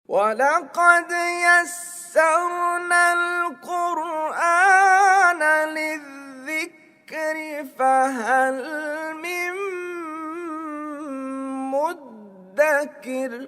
وَلَقَدْ يَسَّرْنَا الْقُرْآنَ لِلذِّكْرِ فَهَلْ مِن مُّدَّكِرٍ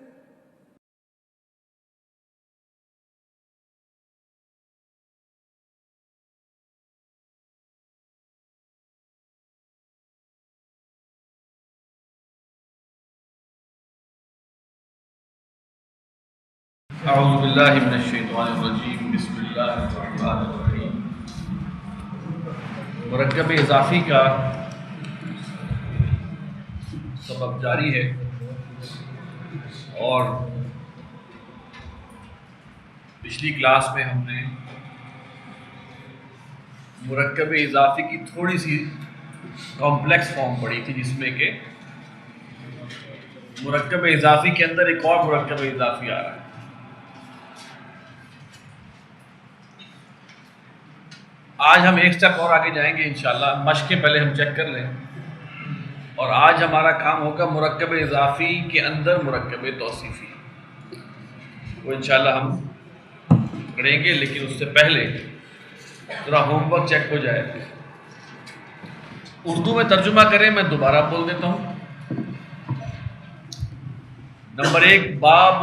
اعوذ باللہ من الشیطان الرجیم بسم اللہ الرحمن الرحیم۔ مرکب اضافی کا سبق جاری ہے اور پچھلی کلاس میں ہم نے مرکب اضافی کی تھوڑی سی کمپلیکس فارم پڑھی تھی، جس میں کہ مرکب اضافی کے اندر ایک اور مرکب اضافی آ رہا ہے۔ آج ہم ایک سٹیپ اور آگے جائیں گے انشاءاللہ، مشق کے پہلے ہم چیک کر لیں، اور آج ہمارا کام ہوگا مرکب اضافی کے اندر مرکب توصیفی، وہ انشاءاللہ ہم پڑھیں گے، لیکن اس سے پہلے ذرا ہوم ورک چیک ہو جائے۔ اردو میں ترجمہ کریں، میں دوبارہ بول دیتا ہوں۔ نمبر 1، باب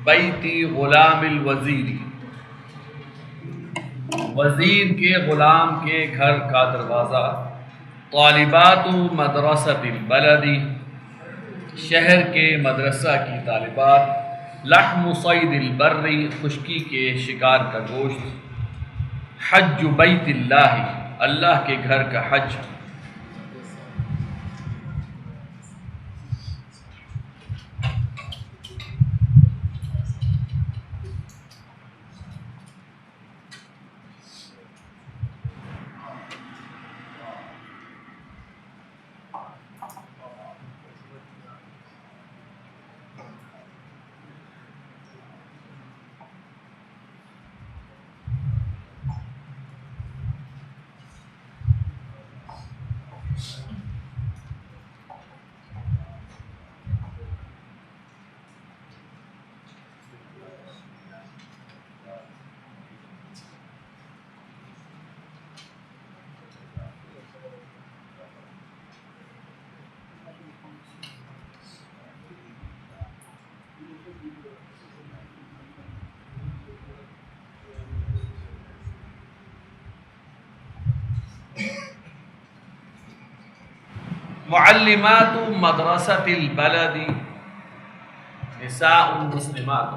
بیتی غلام الوزیری، وزیر کے غلام کے گھر کا دروازہ۔ طالبات مدرسۃ البلد، شہر کے مدرسہ کی طالبات۔ لحم صید البر، خشکی کے شکار کا گوشت۔ حج بیت اللہ، اللہ کے گھر کا حج۔ معلمات مدرسۃ البلد نساء مسلمات۔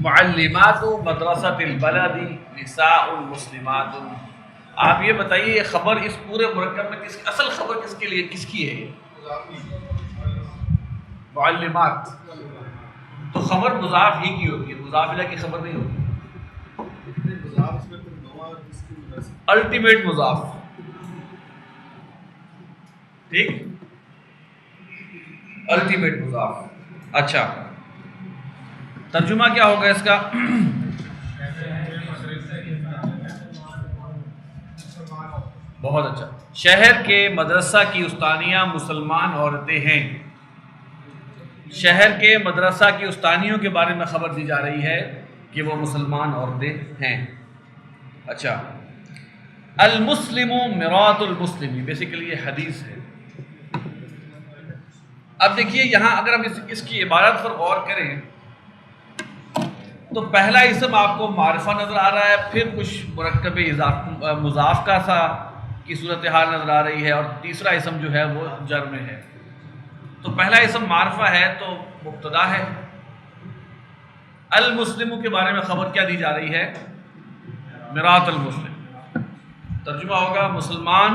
معلمات مدرسۃ البلد نساء مسلمات۔ آپ یہ بتائیے، یہ خبر اس پورے مرکب میں اصل خبر کس کے لیے، کس کی ہے؟ یہ معلمات، تو خبر مضاف ہی کی ہوتی ہے، مضاف الیہ کی خبر نہیں ہوتی۔ الٹیمیٹ مضاف، ٹھیک، الٹیمیٹ مضاف۔ اچھا، ترجمہ کیا ہوگا اس کا؟ بہت اچھا، شہر کے مدرسہ کی استانیہ مسلمان عورتیں ہیں. شہر کے مدرسہ کی استانیوں کے بارے میں خبر دی جا رہی ہے کہ وہ مسلمان عورتیں ہیں. اچھا، المسلم مرآۃ المسلم، بیسیکلی یہ حدیث ہے. اب دیکھیے یہاں اگر ہم اس کی عبارت پر غور کریں تو پہلا اسم آپ کو معرفہ نظر آ رہا ہے، پھر کچھ مرکب مضاف کا سا کی صورتحال نظر آ رہی ہے، اور تیسرا اسم جو ہے وہ جر میں ہے. تو پہلا اسم معرفہ ہے تو مبتدا ہے. المسلم کے بارے میں خبر کیا دی جا رہی ہے؟ مرآۃ المسلم. ترجمہ ہوگا مسلمان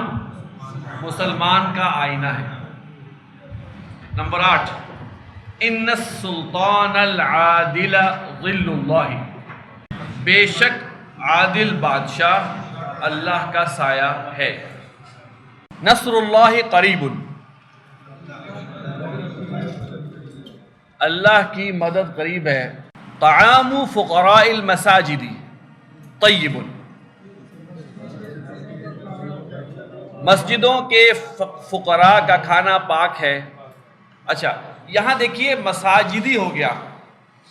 مسلمان کا آئینہ ہے. نمبر 8، ان السلطان العادل ظل اللہ، بے شک عادل بادشاہ اللہ کا سایہ ہے. نصر اللہ قریب، اللہ کی مدد قریب ہے. طعام فقراء المساجد طیب، مسجدوں کے فقراء کا کھانا پاک ہے. اچھا یہاں دیکھیے مساجدی ہو گیا.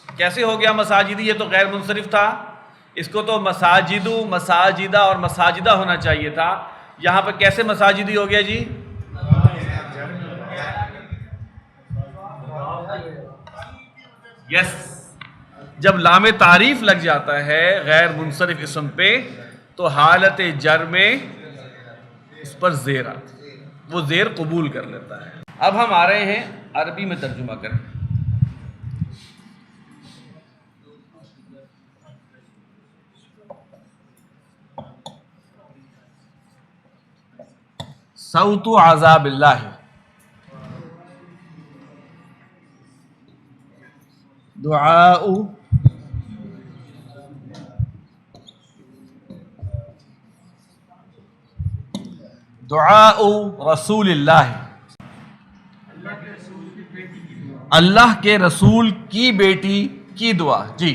کیسے ہو گیا مساجدی؟ یہ تو غیر منصرف تھا، اس کو تو مساجدو مساجدہ اور مساجدہ ہونا چاہیے تھا. یہاں پہ کیسے مساجدی ہو گیا جی؟ یس، جب لام تعریف لگ جاتا ہے غیر منصرف اسم پہ تو حالت جر میں اس پر زیر آتی ہے، وہ زیر قبول کر لیتا ہے. اب ہم آ رہے ہیں عربی میں ترجمہ کریں. صوت عذاب اللہ، دعاء رسول اللہ، اللہ کے رسول کی بیٹی کی دعا. جی،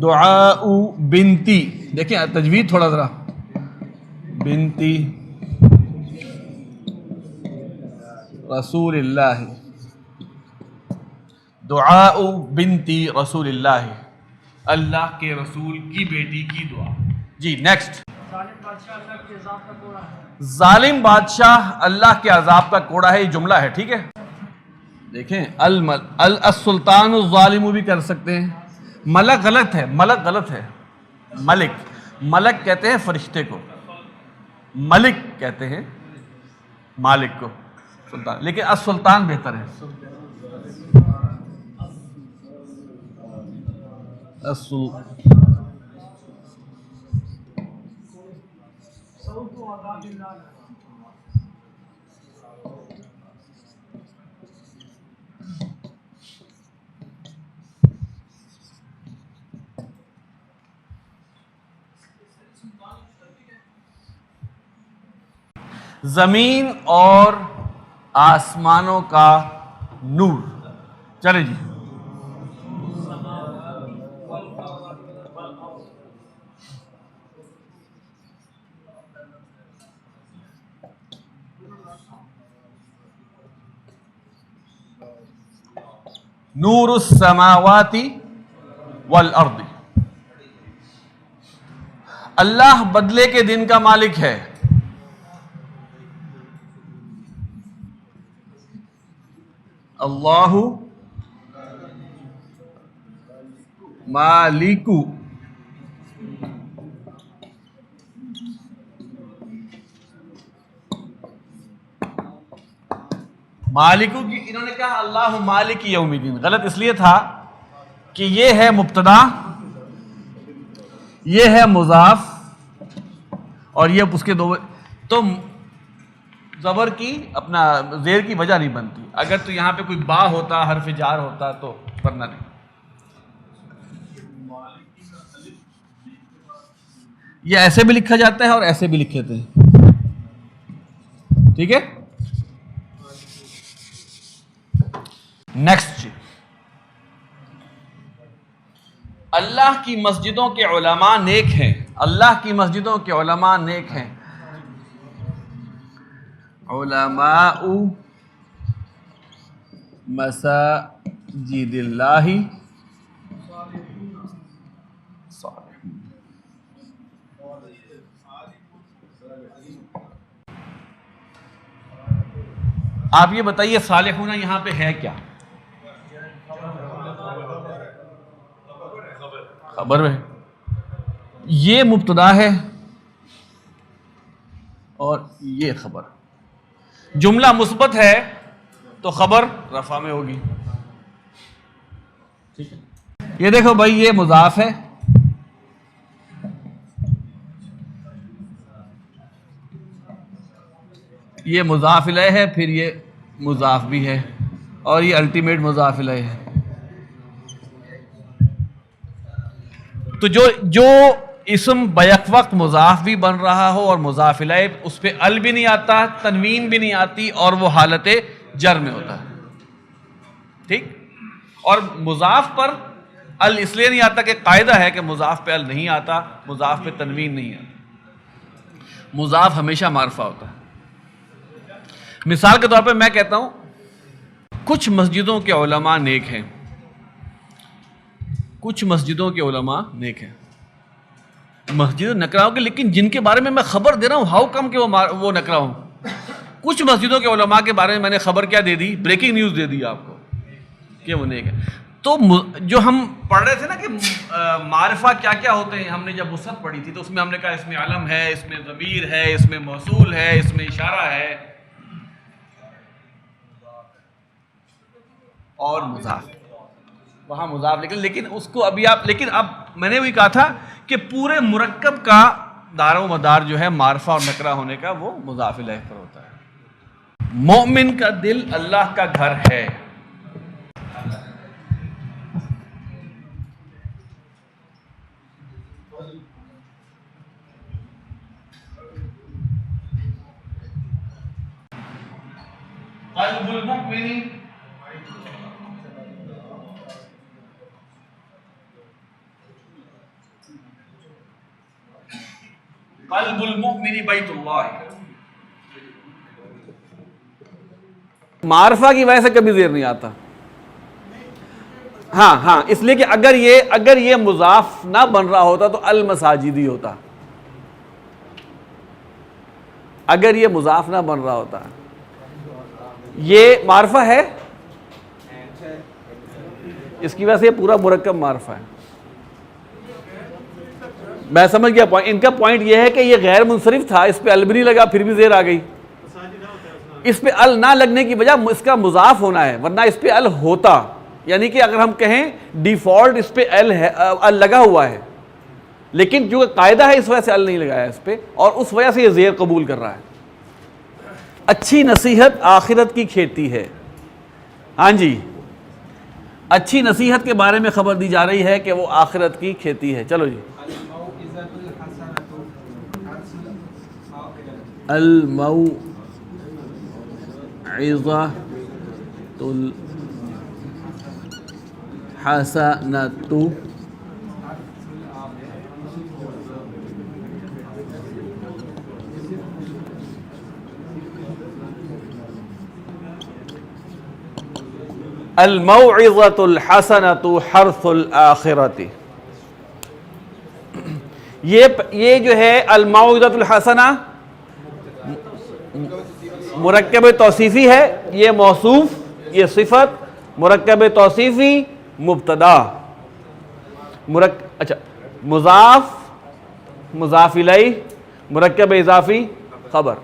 دعاء بنتی، دیکھیں تجوید تھوڑا ذرا، بنتی رسول اللہ، دعاء بنتی رسول اللہ، اللہ کے رسول کی بیٹی کی دعا. جی نیکسٹ، ظالم بادشاہ اللہ کے عذاب کا کوڑا ہے. یہ جملہ ہے، ٹھیک ہے. دیکھیں السلطان الظالم بھی کر سکتے ہیں. ملک غلط ہے، ملک غلط ہے. ملک کہتے ہیں فرشتے کو، ملک کہتے ہیں مالک کو، سلطان. لیکن السلطان بہتر ہے. زمین اور آسمانوں کا نور. چلے جی، نور السماوات والارض، اللہ بدلے کے دن کا مالک ہے. اللہ مالکو، مالکو کی انہوں نے کہا اللہ مالک یوم الدین. غلط اس لیے تھا کہ یہ ہے مبتدا، یہ ہے مضاف، اور یہ اس کے دو، تو زبر کی اپنا زیر کی وجہ نہیں بنتی. اگر تو یہاں پہ کوئی با ہوتا، حرف جار ہوتا تو ورنہ نہیں. یہ ایسے بھی لکھا جاتا ہے اور ایسے بھی لکھے تھے، ٹھیک ہے. نیکسٹ، اللہ کی مسجدوں کے علماء نیک ہیں. اللہ کی مسجدوں کے علماء نیک ہیں. علماء مساجد اللہ صالحون. آپ یہ بتائیے صالحون یہاں پہ ہے کیا؟ خبر ہے. یہ مبتدا ہے اور یہ خبر. جملہ مثبت ہے تو خبر رفع میں ہوگی. ٹھیک ہے. یہ دیکھو بھائی یہ مضاف ہے, یہ مضاف الیہ ہے, پھر یہ مضاف بھی ہے, اور یہ الٹیمیٹ مضاف الیہ ہے. تو جو اسم بیک وقت مضاف بھی بن رہا ہو اور مضاف الیہ, اس پہ ال بھی نہیں آتا, تنوین بھی نہیں آتی, اور وہ حالت جر میں ہوتا ہے. ٹھیک. اور مضاف پر ال اس لیے نہیں آتا کہ قاعدہ ہے کہ مضاف پہ ال نہیں آتا, مضاف پہ تنوین نہیں آتا, مضاف ہمیشہ معرفہ ہوتا ہے. مثال کے طور پہ میں کہتا ہوں کچھ مسجدوں کے علماء نیک ہیں, کچھ مسجدوں کے علماء نیک ہیں. مسجد نکرا ہوں کہ لیکن جن کے بارے میں میں خبر دے رہا ہوں, ہاؤ کم کہ وہ نکرا ہوں. کچھ مسجدوں کے علماء کے بارے میں میں نے خبر کیا دے دی, بریکنگ نیوز دے دی آپ کو کہ وہ نیک ہے. تو جو ہم پڑھ رہے تھے نا کہ معرفہ کیا کیا ہوتے ہیں, ہم نے جب وسعت پڑھی تھی تو اس میں ہم نے کہا اس میں علم ہے, اس میں ضمیر ہے, اس میں موصول ہے, اس میں اشارہ ہے اور مضاف. وہاں مضاف لیکن اس کو ابھی آپ, لیکن اب میں نے وہی کہا تھا کہ پورے مرکب کا دار و مدار جو ہے معرفہ اور نکرہ ہونے کا وہ مضاف الیہ پر ہوتا ہے. مومن کا دل اللہ کا گھر ہے. قلب المؤمن قلب المؤمن بیت اللہ. معرفہ کی وجہ سے کبھی زیر نہیں آتا. ہاں اس لیے کہ اگر یہ مضاف نہ بن رہا ہوتا تو المساجدی ہوتا. اگر یہ مضاف نہ بن رہا ہوتا, یہ معرفہ ہے, اس کی وجہ سے یہ پورا مرکب معرفہ ہے. میں سمجھ گیا پوائنٹ. ان کا پوائنٹ یہ ہے کہ یہ غیر منصرف تھا, اس پہ ال بھی نہیں لگا, پھر بھی زیر آ گئی. اس پہ ال نہ لگنے کی وجہ اس کا مضاف ہونا ہے, ورنہ اس پہ ال ہوتا. یعنی کہ اگر ہم کہیں ڈیفالٹ اس پہ ال لگا ہوا ہے, لیکن جو قاعدہ ہے اس وجہ سے ال نہیں لگایا اس پہ, اور اس وجہ سے یہ زیر قبول کر رہا ہے. اچھی نصیحت آخرت کی کھیتی ہے. ہاں جی, اچھی نصیحت کے بارے میں خبر دی جا رہی ہے کہ وہ آخرت کی کھیتی ہے. چلو جی. الموعظۃ الحسنۃ الموعظۃ الحسنۃ حرث الآخرۃ. یہ جو ہے الموعظۃ الحسنہ مرکب توصیفی ہے, یہ موصوف, یہ صفت, مرکب توصیفی مبتدا, اچھا مضاف, مضاف الیہ, مرکب اضافی خبر.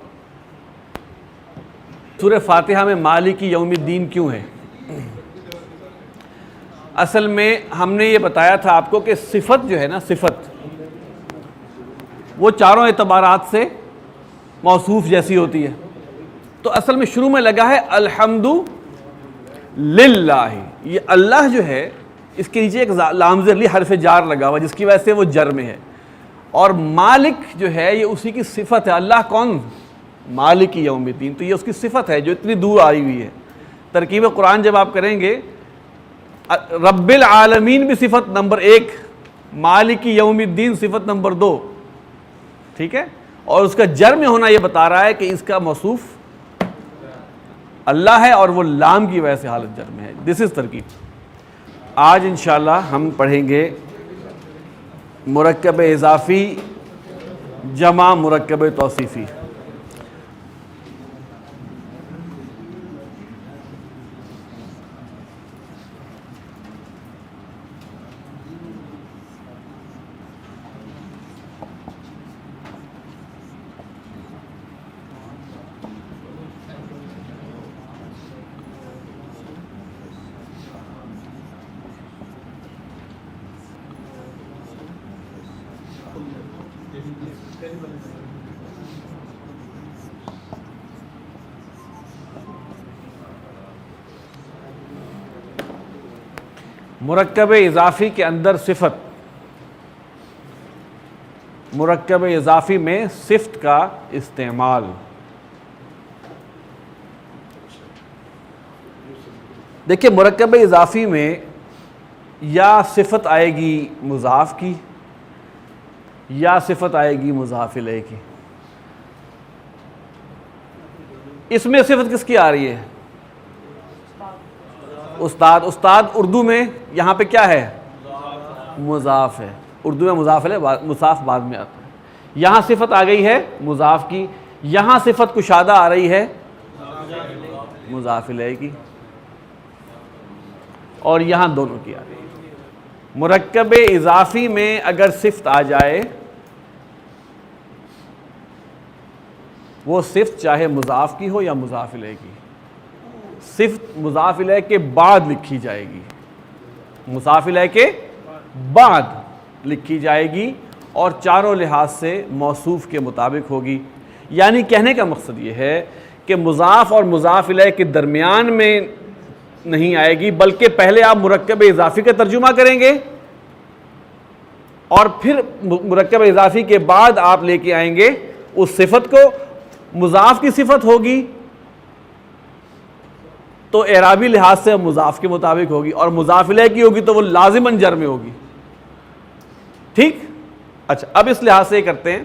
سورہ فاتحہ میں مالک یوم الدین کیوں ہے؟ اصل میں ہم نے یہ بتایا تھا آپ کو کہ صفت جو ہے نا, صفت وہ چاروں اعتبارات سے موصوف جیسی ہوتی ہے. تو اصل میں شروع میں لگا ہے الحمد للہ. یہ اللہ جو ہے اس کے نیچے ایک لام زیر لی حرف جار لگا ہوا, جس کی وجہ سے وہ جر میں ہے. اور مالک جو ہے یہ اسی کی صفت ہے. اللہ کون؟ مالک یوم الدین. تو یہ اس کی صفت ہے جو اتنی دور آئی ہوئی ہے. ترکیب قرآن جب آپ کریں گے, رب العالمین بھی صفت نمبر 1, مالک یوم الدین صفت نمبر 2, ٹھیک ہے، اور اس کا جر میں ہونا یہ بتا رہا ہے کہ اس کا موصوف اللہ ہے اور وہ لام کی وجہ سے حالت جر میں ہے. دس از ترکیب. آج انشاءاللہ ہم پڑھیں گے مرکب اضافی جمع مرکب توصیفی. مرکب اضافی کے اندر صفت، مرکب اضافی میں صفت کا استعمال. دیکھیں مرکب اضافی میں یا صفت آئے گی مضاف کی یا صفت آئے گی مضاف الیہ کی. اس میں صفت کس کی آ رہی ہے؟ استاد. استاد اردو میں یہاں پہ کیا ہے؟ مضاف ہے. اردو میں مضاف ہے، مضاف بعد میں آتا ہے. یہاں صفت آ گئی ہے مضاف کی، یہاں صفت کشادہ آ رہی ہے مضاف الیہ کی، اور یہاں دونوں کی آ رہی ہے. مرکب اضافی میں اگر صفت آ جائے، وہ صفت چاہے مضاف کی ہو یا مضاف الیہ کی، صفت مضاف الیہ کے بعد لکھی جائے گی، مضاف الیہ کے بعد لکھی جائے گی، اور چاروں لحاظ سے موصوف کے مطابق ہوگی. یعنی کہنے کا مقصد یہ ہے کہ مضاف اور مضاف الیہ کے درمیان میں نہیں آئے گی، بلکہ پہلے آپ مرکب اضافی کا ترجمہ کریں گے اور پھر مرکب اضافی کے بعد آپ لے کے آئیں گے اس صفت کو. مضاف کی صفت ہوگی تو اعرابی لحاظ سے مضاف کے مطابق ہوگی، اور مضاف الیہ کی ہوگی تو وہ لازماً جر میں ہوگی. ٹھیک؟ اچھا اب اس لحاظ سے یہ کرتے ہیں.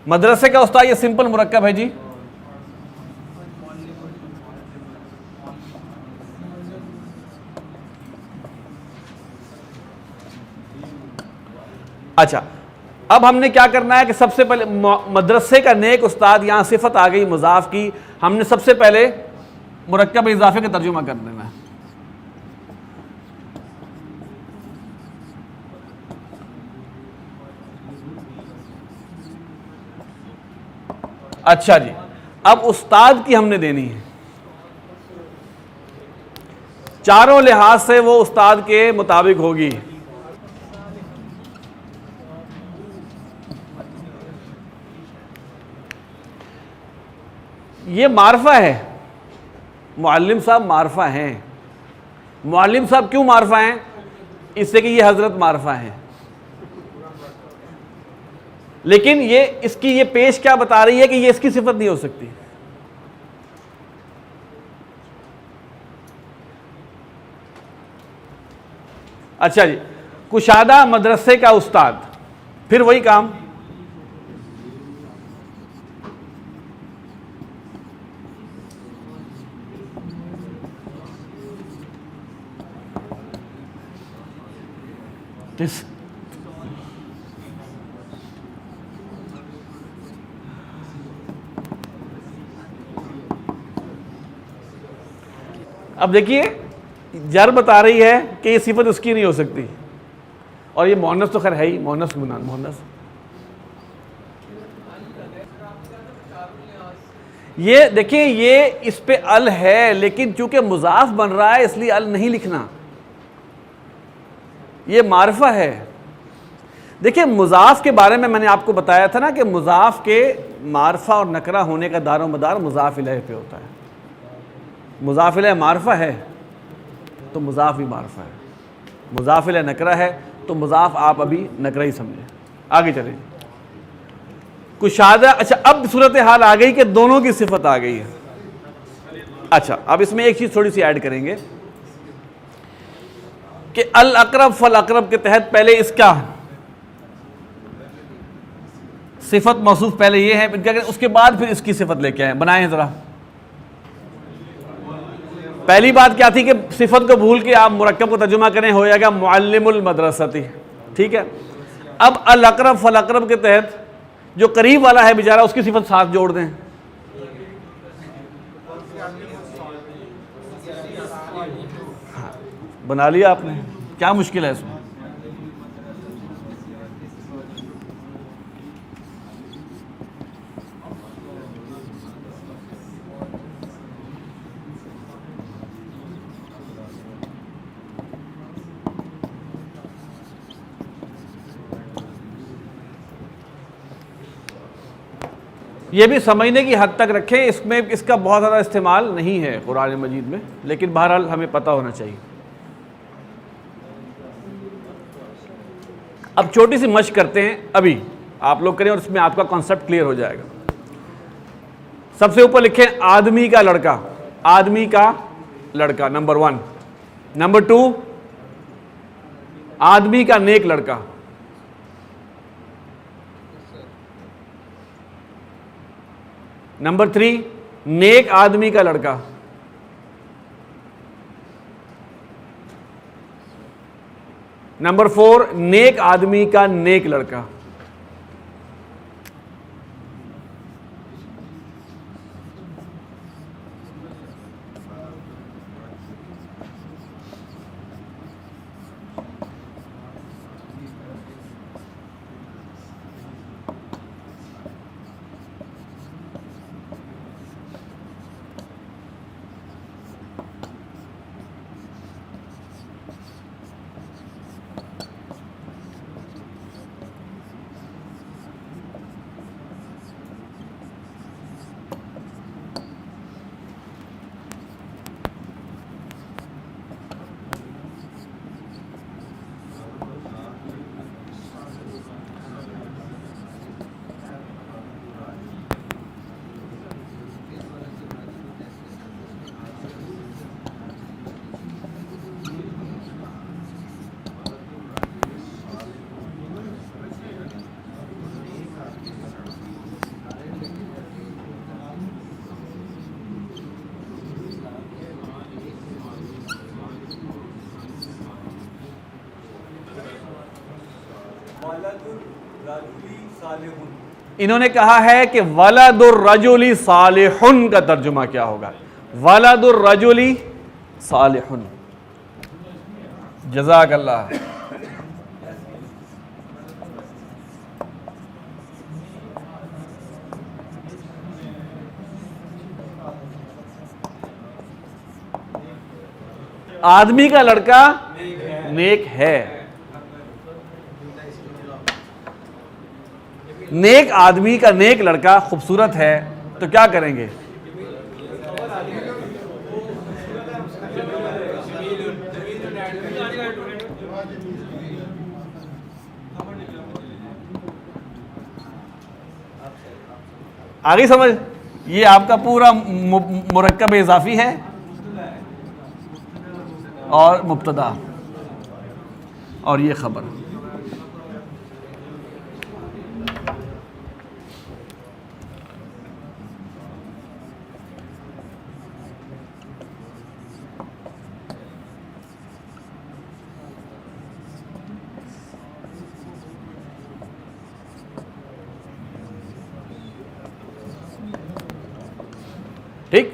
مدرسے کا استاد یہ سمپل مرکب ہے جی. اچھا اب ہم نے کیا کرنا ہے کہ سب سے پہلے مدرسے کا نیک استاد، یہاں صفت آ گئی مضاف کی، ہم نے سب سے پہلے مرکب اضافے کا ترجمہ کر دینا ہے. اچھا جی اب استاد کی ہم نے دینی ہے، چاروں لحاظ سے وہ استاد کے مطابق ہوگی. یہ معرفہ ہے، معلم صاحب معرفہ ہیں. معلم صاحب کیوں معرفہ ہیں؟ اس سے کہ یہ حضرت معرفہ ہیں. لیکن یہ اس کی یہ پیش کیا بتا رہی ہے کہ یہ اس کی صفت نہیں ہو سکتی. اچھا جی کشادہ مدرسے کا استاد، پھر وہی کام. اب دیکھیے جر بتا رہی ہے کہ یہ صفت اس کی نہیں ہو سکتی، اور یہ مؤنث تو خیر ہے ہی، مؤنث مؤنث. یہ دیکھیں یہ اس پہ ال ہے، لیکن چونکہ مضاف بن رہا ہے اس لیے ال نہیں لکھنا، یہ معرفہ ہے. دیکھیں مضاف کے بارے میں نے آپ کو بتایا تھا نا کہ مضاف کے معرفہ اور نکرہ ہونے کا دار و مدار مضاف الیہ پہ ہوتا ہے. مضاف الیہ معرفہ ہے تو مضاف بھی معرفہ ہے، مضاف الیہ نکرہ ہے تو مضاف آپ ابھی نکرہ ہی سمجھیں. آگے چلیں. کشادہ، اچھا اب صورتحال آ گئی کہ دونوں کی صفت آ گئی ہے. اچھا اب اس میں ایک چیز تھوڑی سی ایڈ کریں گے کہ الاقرب فالاقرب کے تحت پہلے اس کا صفت موصوف پہلے یہ ہے، کیا کریں اس کے بعد پھر اس کی صفت لے کے آئیں، بنائیں ذرا. پہلی بات کیا تھی کہ صفت کو بھول کے آپ مرکب کو ترجمہ کریں، ہو جائے گا معلم المدرستی. ٹھیک ہے. اب الاقرب فالاقرب کے تحت جو قریب والا ہے بیچارہ اس کی صفت ساتھ جوڑ دیں. بنا لیا آپ نے، کیا مشکل ہے اس میں؟ یہ بھی سمجھنے کی حد تک رکھیں، اس میں اس کا بہت زیادہ استعمال نہیں ہے قرآن مجید میں، لیکن بہرحال ہمیں پتہ ہونا چاہیے. اب چھوٹی سی مشق کرتے ہیں، ابھی آپ لوگ کریں اور اس میں آپ کا کانسیپٹ کلیئر ہو جائے گا. سب سے اوپر لکھیں آدمی کا لڑکا، آدمی کا لڑکا نمبر 1. نمبر 2 آدمی کا نیک لڑکا. نمبر 3 نیک آدمی کا لڑکا. نمبر 4 نیک آدمی کا نیک لڑکا. انہوں نے کہا ہے کہ ولد الرجل صالح کا ترجمہ کیا ہوگا؟ ولد الرجل صالح. جزاک اللہ. آدمی کا لڑکا نیک ہے. نیک آدمی کا نیک لڑکا خوبصورت ہے تو کیا کریں گے؟ آگے سمجھ؟ یہ آپ کا پورا مرکب اضافی ہے اور مبتدا اور یہ خبر. ٹھیک.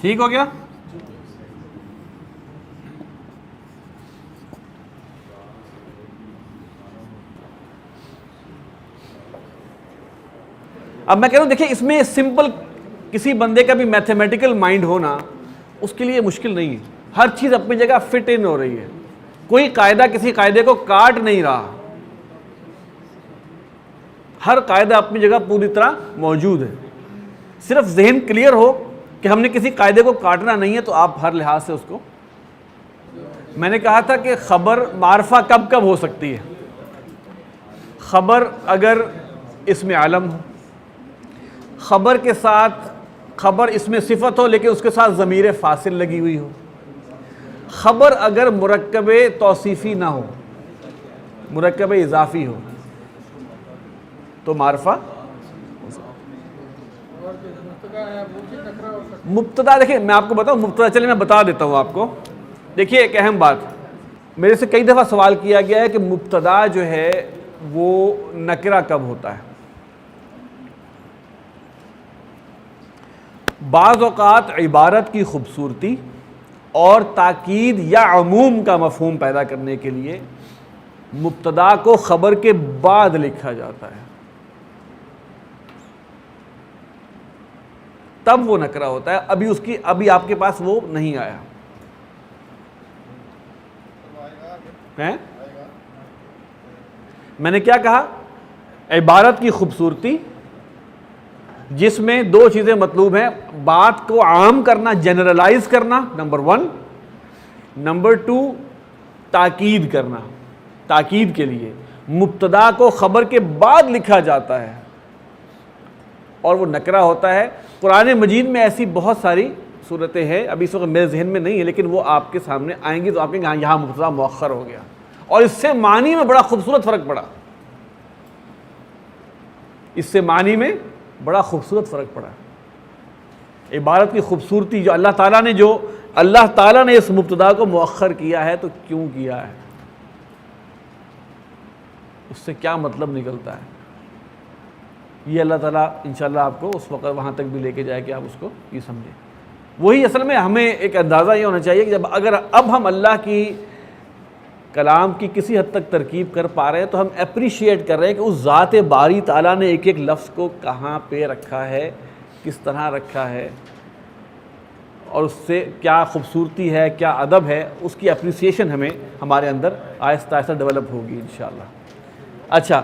ٹھیک ہو گیا. اب میں کہہ رہا ہوں دیکھیں اس میں سمپل کسی بندے کا بھی میتھمیٹیکل مائنڈ ہونا اس کے لیے مشکل نہیں ہے. ہر چیز اپنی جگہ فٹ ان ہو رہی ہے، کوئی قاعدہ کسی قاعدے کو کاٹ نہیں رہا، ہر قاعدہ اپنی جگہ پوری طرح موجود ہے. صرف ذہن کلیئر ہو کہ ہم نے کسی قاعدے کو کاٹنا نہیں ہے تو آپ ہر لحاظ سے اس کو. میں نے کہا تھا کہ خبر معرفہ کب کب ہو سکتی ہے. خبر اگر اسم علم ہو، خبر کے ساتھ خبر اسم صفت ہو لیکن اس کے ساتھ ضمیر فاصل لگی ہوئی ہو، خبر اگر مرکب توصیفی نہ ہو، مرکب اضافی ہو تو معرفہ. مبتدا دیکھیں میں آپ کو بتاؤں مبتدا، چلے میں بتا دیتا ہوں آپ کو. دیکھیے ایک اہم بات، میرے سے کئی دفعہ سوال کیا گیا ہے کہ مبتدا جو ہے وہ نکرہ کب ہوتا ہے. بعض اوقات عبارت کی خوبصورتی اور تاکید یا عموم کا مفہوم پیدا کرنے کے لیے مبتدا کو خبر کے بعد لکھا جاتا ہے، تب وہ نکرہ ہوتا ہے. ابھی آپ کے پاس وہ نہیں آیا ہے. میں نے کیا کہا؟ عبارت کی خوبصورتی جس میں دو چیزیں مطلوب ہیں، بات کو عام کرنا، جنرلائز کرنا، نمبر 1، نمبر 2 تاکید کرنا. تاکید کے لیے مبتدا کو خبر کے بعد لکھا جاتا ہے اور وہ نکرہ ہوتا ہے. قرآن مجید میں ایسی بہت ساری صورتیں ہیں، ابھی اس وقت میرے ذہن میں نہیں ہے لیکن وہ آپ کے سامنے آئیں گی تو آپ کہیں گے یہاں مبتدا مؤخر ہو گیا، اور اس سے معنی میں بڑا خوبصورت فرق پڑا. اس سے معنی میں بڑا خوبصورت فرق پڑا. عبارت کی خوبصورتی جو اللہ تعالیٰ نے اس مبتدا کو مؤخر کیا ہے تو کیوں کیا ہے، اس سے کیا مطلب نکلتا ہے، یہ اللہ تعالیٰ انشاءاللہ آپ کو اس وقت وہاں تک بھی لے کے جائے کہ آپ اس کو یہ سمجھیں. وہی اصل میں ہمیں ایک اندازہ یہ ہونا چاہیے کہ اگر اب ہم اللہ کی کلام کی کسی حد تک ترکیب کر پا رہے ہیں تو ہم اپریشیٹ کر رہے ہیں کہ اس ذات باری تعالیٰ نے ایک ایک لفظ کو کہاں پہ رکھا ہے، کس طرح رکھا ہے، اور اس سے کیا خوبصورتی ہے، کیا ادب ہے، اس کی اپریسیشن ہمارے اندر آہستہ آہستہ ڈیولپ ہوگی انشاءاللہ. اچھا،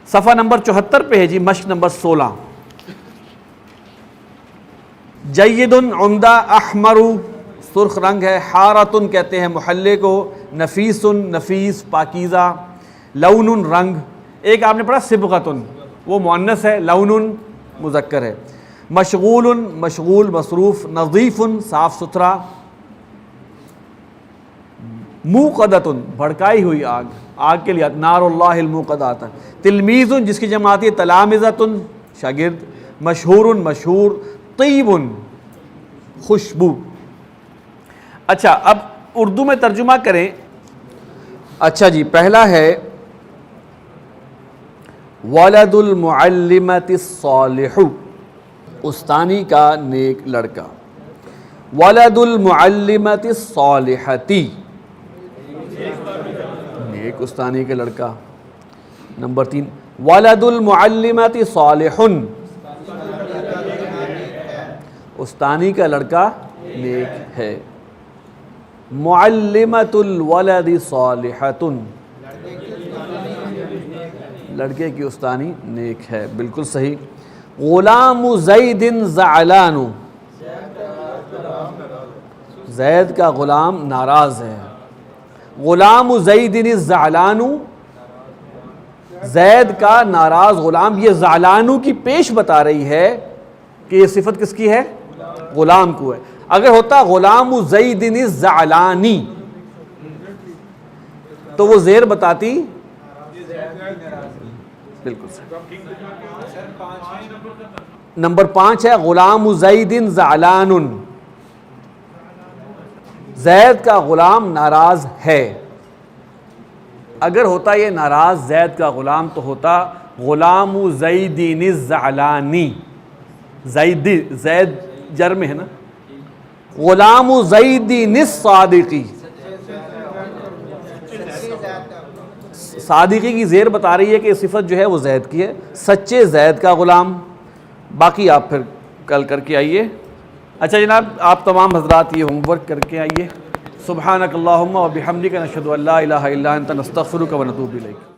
صفحہ نمبر 74 پہ ہے جی، مشق نمبر 16. جید عمدہ، احمر سرخ رنگ ہے، حارتن کہتے ہیں محلے کو، نفیسن نفیس پاکیزہ، لون رنگ. ایک آپ نے پڑھا صبغتن، وہ مؤنث ہے، لون مذکر ہے. مشغول مشغول مصروف، نظیف صاف ستھرا. موقدتن بھڑکائی ہوئی آگ، آگ کے لیے نار اللہ الموقدات. تلمیذ جس کی جمع آتی ہے تلامذۃ شاگرد. مشہور مشہور. طیب خوشبو. اچھا اب اردو میں ترجمہ کریں. اچھا جی، پہلا ہے ولد المعلمۃ الصالح، استانی کا نیک لڑکا. ولد المعلمۃ الصالحتی، نیک استانی کا لڑکا. نمبر 3 ولد المعلمۃ صالح، استانی کا لڑکا نیک ہے. معلمۃ الولد صالحۃ، لڑکے کی استانی نیک ہے. بالکل صحیح. غلام زید زعلان، زید کا غلام ناراض ہے. غلام زید الزعلان، زید کا ناراض غلام. یہ زعلانو کی پیش بتا رہی ہے کہ یہ صفت کس کی ہے؟ غلام کو ہے. اگر ہوتا غلام زید الزعلانی تو وہ زیر بتاتی. بالکل صحیح. نمبر 5 ہے غلام زید زعلان، زید کا غلام ناراض ہے. اگر ہوتا یہ ناراض زید کا غلام تو ہوتا غلام زید الزعلانی. زید جر میں ہے نا. غلام زید الصادقی، صادقی کی زیر بتا رہی ہے کہ صفت جو ہے وہ زید کی ہے. سچے زید کا غلام. باقی آپ پھر کل کر کے آئیے. اچھا جناب، آپ تمام حضرات یہ ہوم ورک کر کے آئیے. سبحانک اللہم و بحمدک نشہد ان لا الہ الا انت نستغفرک و نتوب الیک.